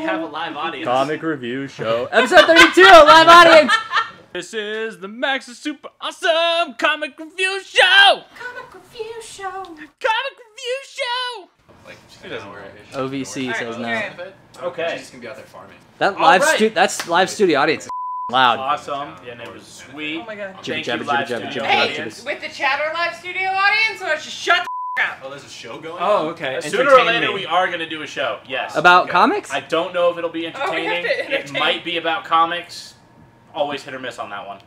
have a live audience. Comic review show. Episode 32, live audience. This is the Max is Super Awesome Comic Review Show! Comic review show. Comic Review Show! Like, OVC says no. Okay. She's just gonna be out there farming. That All live right. that's live studio audience is loud. Awesome. Yeah, and it was sweet. Oh my god. Thank Jibba you, jabba live jibba jabba studio jibba audience. jibba. With the Chatter Live studio audience, or just shut the up. Oh, there's a show going on? Oh, okay. Sooner or later, we are going to do a show. Yes. About Okay. comics? I don't know if it'll be we have entertaining. to It entertain. might be about comics. Always hit or miss on that one.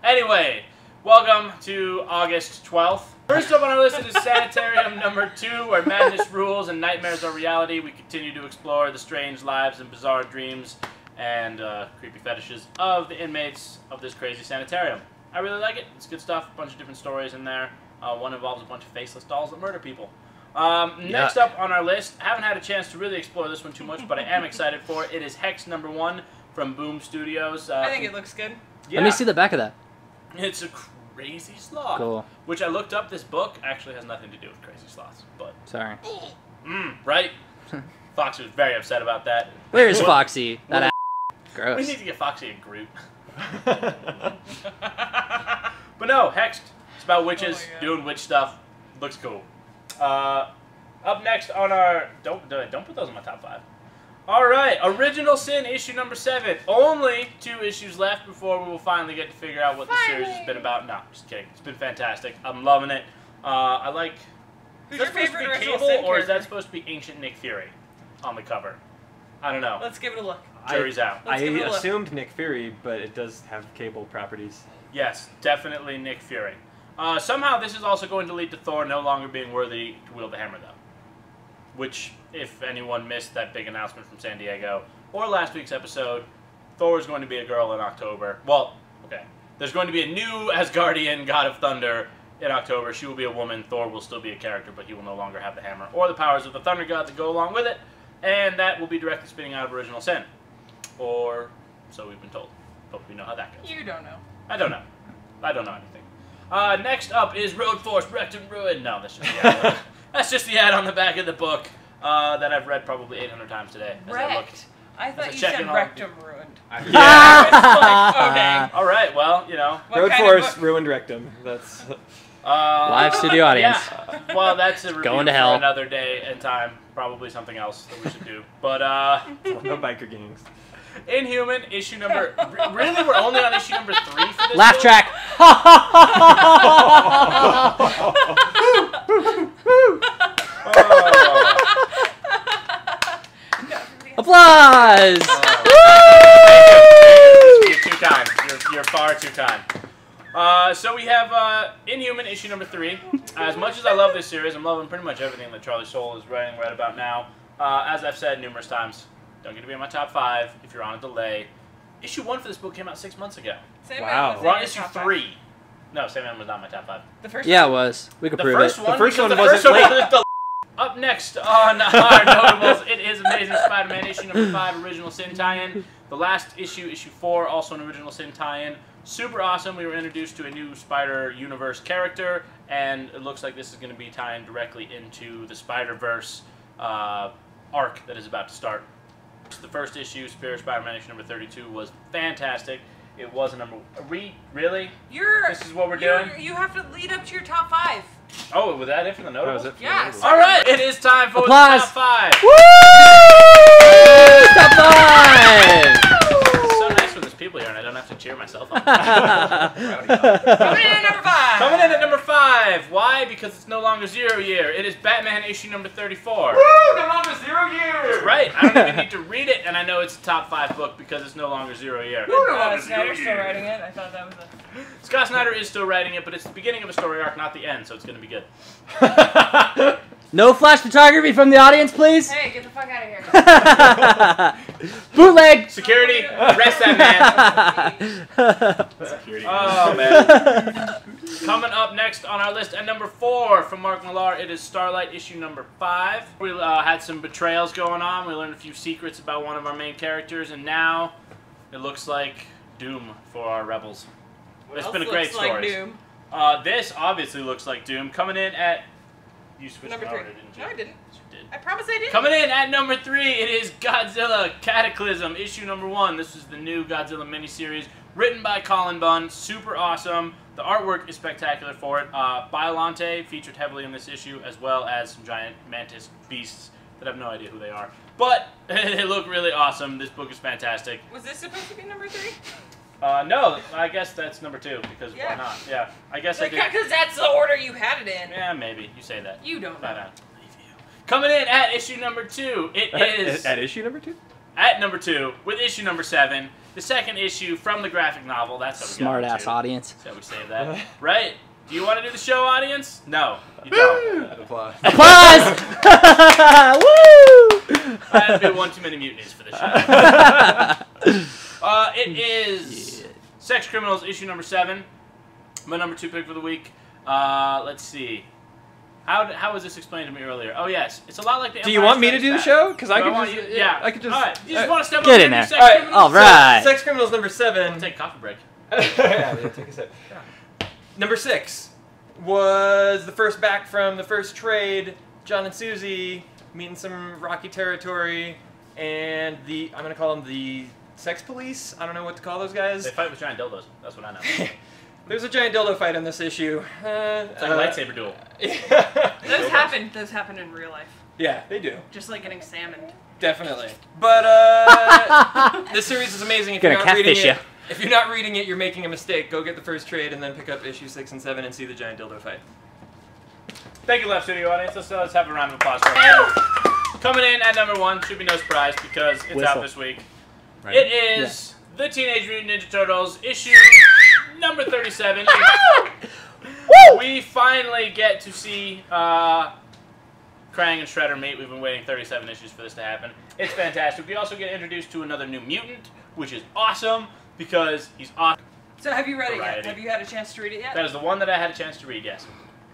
Anyway, welcome to August 12th. First up on our list is Sanitarium number 2, where madness rules and nightmares are reality. We continue to explore the strange lives and bizarre dreams and creepy fetishes of the inmates of this crazy sanitarium. I really like it. It's good stuff. A bunch of different stories in there. One involves a bunch of faceless dolls that murder people. Next up on our list, haven't had a chance to really explore this one too much, but I am excited for it. It is Hex number 1 from Boom Studios. I think it looks good. Yeah, Let me see the back of that. it's a crazy sloth. Cool. Which I looked up. This book actually has nothing to do with crazy sloths, but Sorry. right. Foxy was very upset about that. Where's What- Foxy? That ass. We Gross. need to get Foxy a Groot. But no, Hexed. It's about witches Oh my God. doing witch stuff. Looks cool. Up next on our don't put those in my top 5. All right, Original Sin issue number 7. Only 2 issues left before we will finally get to figure out what the series has been about. No, just kidding. It's been fantastic. I'm loving it. I like. Who's Is your that supposed to favorite be original Cable, Sin or is that character? supposed to be Ancient Nick Fury on the cover? I don't know. Let's give it a look. Jury's out. Let's I give it a look. assumed Nick Fury, but it does have Cable properties. Yes, definitely Nick Fury. Somehow this is also going to lead to Thor no longer being worthy to wield the hammer, though. Which, if anyone missed that big announcement from San Diego, or last week's episode, Thor is going to be a girl in October. Well, okay. There's going to be a new Asgardian God of Thunder in October. She will be a woman. Thor will still be a character, but he will no longer have the hammer or the powers of the Thunder God that go along with it. And that will be directly spinning out of Original Sin. Or so we've been told. But we know how that goes. You don't know. I don't know. I don't know anything. Next up is Road Force Wrecked and Ruined. No, that's just the ad. That's just the ad on the back of the book that I've read probably 800 times today. As I look. Wrecked. I thought a you check said in on- rectum ruined. Yeah. It's like, oh dang. All right. Well, you know. What Road kind of Force book? ruined rectum. That's Live studio audience. Yeah. Well, that's a review Going to for hell. another day and time. Probably something else that we should do. But no biker gangs. Inhuman issue number. Really, we're only on issue number 3 for this. Laugh book? track. Oh. Applause. You're too kind. You're far too kind. So we have Inhuman issue number 3. As much as I love this series, I'm loving pretty much everything that Charlie Soule is writing right about now. As I've said numerous times, don't get to be in my top 5 if you're on a delay. Issue 1 for this book came out 6 months ago. Sandman Wow. was We're on in your issue top 3. No, Sandman was not my top 5. The first Yeah, it one? was. We could The prove first it. one, The first because one the wasn't first one late. was the Up next on our notables, it is Amazing Spider-Man issue number 5, Original Sin tie-in. The last issue, issue 4, also an Original Sin tie-in. Super awesome. We were introduced to a new Spider-Universe character, and it looks like this is going to be tying directly into the Spider-Verse arc that is about to start. The first issue, Superior Spider-Man issue number 32, was fantastic. It was a number... Really? This is what we're doing? You have to lead up to your top 5. Oh, was that it for the That notables? was it. for Yes. the All right, it is time for Applause. the top 5. Woo! Top 5. It's so nice when there's people here and I don't have to cheer myself up. Coming in at number 5. Coming in at number 5. Why? Because it's no longer 0 year. It is Batman issue number 34. Woo! No longer 0 years! Right. I don't even need to read it, and I know it's a top 5 book because it's no longer 0 year. Snyder's still writing it. I thought that was a... Scott Snyder is still writing it, but it's the beginning of a story arc, not the end, so it's going to be good. No flash photography from the audience, please. Hey, get the fuck out of here. Bootleg. Security, arrest that man. Oh, man. Coming up next on our list at number 4 from Mark Millar, it is Starlight issue number 5. We had some betrayals going on. We learned a few secrets about one of our main characters, and now it looks like doom for our rebels. It's been a great story. Like Doom. This obviously looks like Doom. Coming in at You switched Number my 3. order, didn't you? No, I didn't. Yes, you did. I promise I didn't. Coming in at number 3, it is Godzilla Cataclysm, issue number 1. This is the new Godzilla miniseries, written by Colin Bunn. Super awesome. The artwork is spectacular for it. Biollante featured heavily in this issue, as well as some giant mantis beasts that I have no idea who they are. But they look really awesome. This book is fantastic. Was this supposed to be number 3? No, I guess that's number 2, because Yeah. why not? Yeah, I guess I did. Because that's the order you had it in. Yeah, maybe. You say that. You don't But, know. believe you. Coming in at issue number 2, it is... At issue number 2? At number 2, with issue number 7, the second issue from the graphic novel. That's how we Smart got ass to. audience. That's how we save that. Right? Do you want to do the show, audience? No, you don't. Applause. Applause! Woo! I had to do one too many mutinies for this show. It is Sex Criminals, issue number 7. My number 2 pick for the week. Let's see. How was this explained to me earlier? Oh, yes. It's a lot like the Do you want me to do the show? Because I Do I could want just... you- yeah. I could just... All right. You just want to step Get up in and do there. Sex All right. Criminals? All right. Sex Criminals number 7. Take a coffee break. Yeah, take a sip. Number 6 was the first back from the first trade. John and Susie meeting some rocky territory, and I'm gonna call them the sex police. I don't know what to call those guys. They fight with giant dildos. That's what I know. There's a giant dildo fight in this issue. It's like a lightsaber duel. Those happen. Those happen in real life. Yeah, they do. Just like getting salmoned. Definitely. But this series is amazing. If Gonna you're not reading catfish it, ya. if you're not reading it, you're making a mistake. Go get the first trade and then pick up issue 6 and 7 and see the giant dildo fight. Thank you, Left Studio audience. Let's have a round of applause for it. Coming in at number 1, should be no surprise because it's out Whistle. this week. Right. It is the Teenage Mutant Ninja Turtles, issue number 37. We finally get to see Krang and Shredder meet. We've been waiting 37 issues for this to happen. It's fantastic. We also get introduced to another new mutant, which is awesome because he's awesome. So have you read it yet? Variety. Have you had a chance to read it yet? That is the one that I had a chance to read, yes.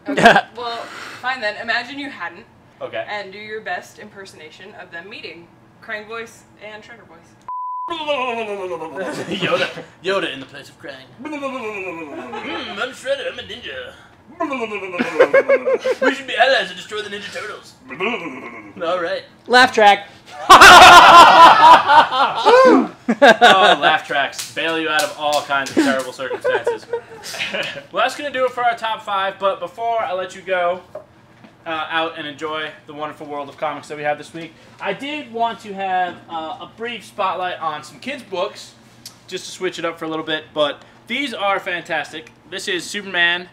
Okay. Well, fine then. Imagine you hadn't, Okay. and do your best impersonation of them meeting. Krang voice and Shredder voice. Yoda in the place of Krang. I'm Shredder, I'm a ninja. We should be allies and destroy the Ninja Turtles. Alright. Laugh track. Oh, laugh tracks. Bail you out of all kinds of terrible circumstances. Well, that's going to do it for our top 5, but before I let you go out and enjoy the wonderful world of comics that we have this week, I did want to have a brief spotlight on some kids' books, just to switch it up for a little bit, but these are fantastic. This is Superman,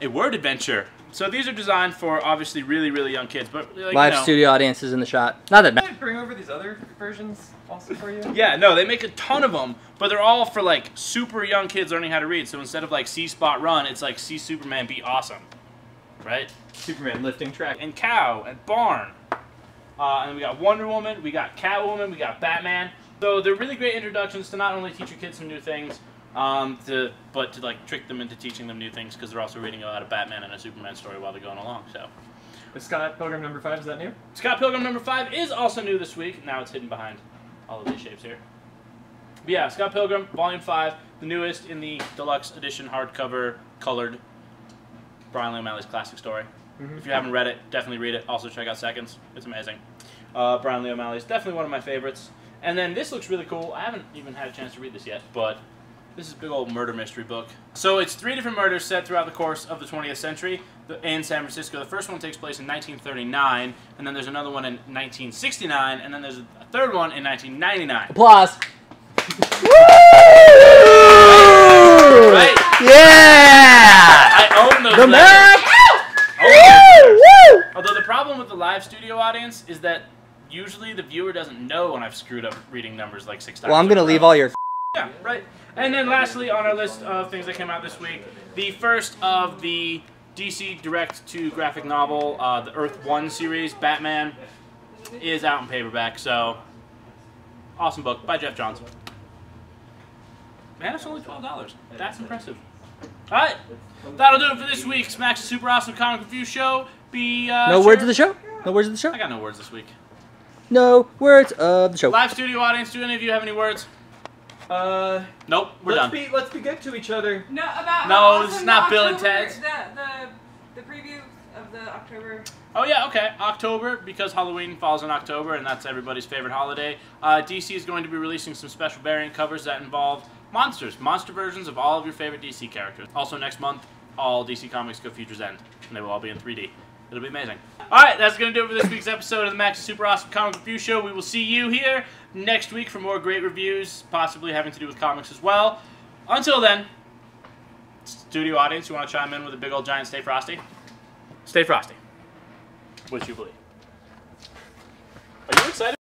A Word Adventure. So these are designed for obviously really, really young kids, but like, Live you know, studio audience is in the shot. Not that bad. Can I bring over these other versions also for you? Yeah, no, they make a ton of them, but they're all for like super young kids learning how to read. So instead of like See Spot Run, it's like See Superman Be Awesome, right? Superman lifting track. And Cow and Barn, and we got Wonder Woman, we got Catwoman, we got Batman. So they're really great introductions to not only teach your kids some new things, but to like trick them into teaching them new things because they're also reading a lot of Batman and a Superman story while they're going along. So. Is Scott Pilgrim number 5, is that new? Scott Pilgrim number 5 is also new this week. Now it's hidden behind all of these shapes here. But yeah, Scott Pilgrim, Volume 5, the newest in the deluxe edition, hardcover, colored Brian Lee O'Malley's classic story. If you haven't read it, definitely read it. Also check out Seconds. It's amazing. Brian Lee O'Malley is definitely one of my favorites. And then this looks really cool. I haven't even had a chance to read this yet, but this is a big old murder mystery book. So it's 3 different murders set throughout the course of the 20th century in San Francisco. The first one takes place in 1939, and then there's another one in 1969, and then there's a third one in 1999. Applause. Right? Yeah! I own those The letters. Woo! Although the problem with the live studio audience is that usually the viewer doesn't know when I've screwed up reading numbers like 6 times. Well, I'm gonna in a leave row. all your. Yeah, right. And then lastly, on our list of things that came out this week, the first of the DC direct-to-graphic novel, the Earth 1 series, Batman, is out in paperback. So, awesome book by Jeff Johns. Man, it's only $12. That's impressive. All right, that'll do it for this week's Max's Super Awesome Comic Review Show. No words of the show. No words of the show. I got no words this week. No words of the show. Live studio audience, do any of you have any words? Nope, we're done. Let's be good to each other. No, about No, how this is awesome not the Bill and October- Ted's. The the preview of the October. Oh yeah, okay. October, because Halloween falls in October, and that's everybody's favorite holiday. DC is going to be releasing some special variant covers that involve monster versions of all of your favorite DC characters. Also next month, all DC Comics Go Futures End, and they will all be in 3D. It'll be amazing. Alright, that's going to do it for this week's episode of the Max's Super Awesome Comic Review Show. We will see you here next week for more great reviews, possibly having to do with comics as well. Until then, studio audience, you want to chime in with a big old giant Stay Frosty? Stay Frosty. Would you believe? Are you excited?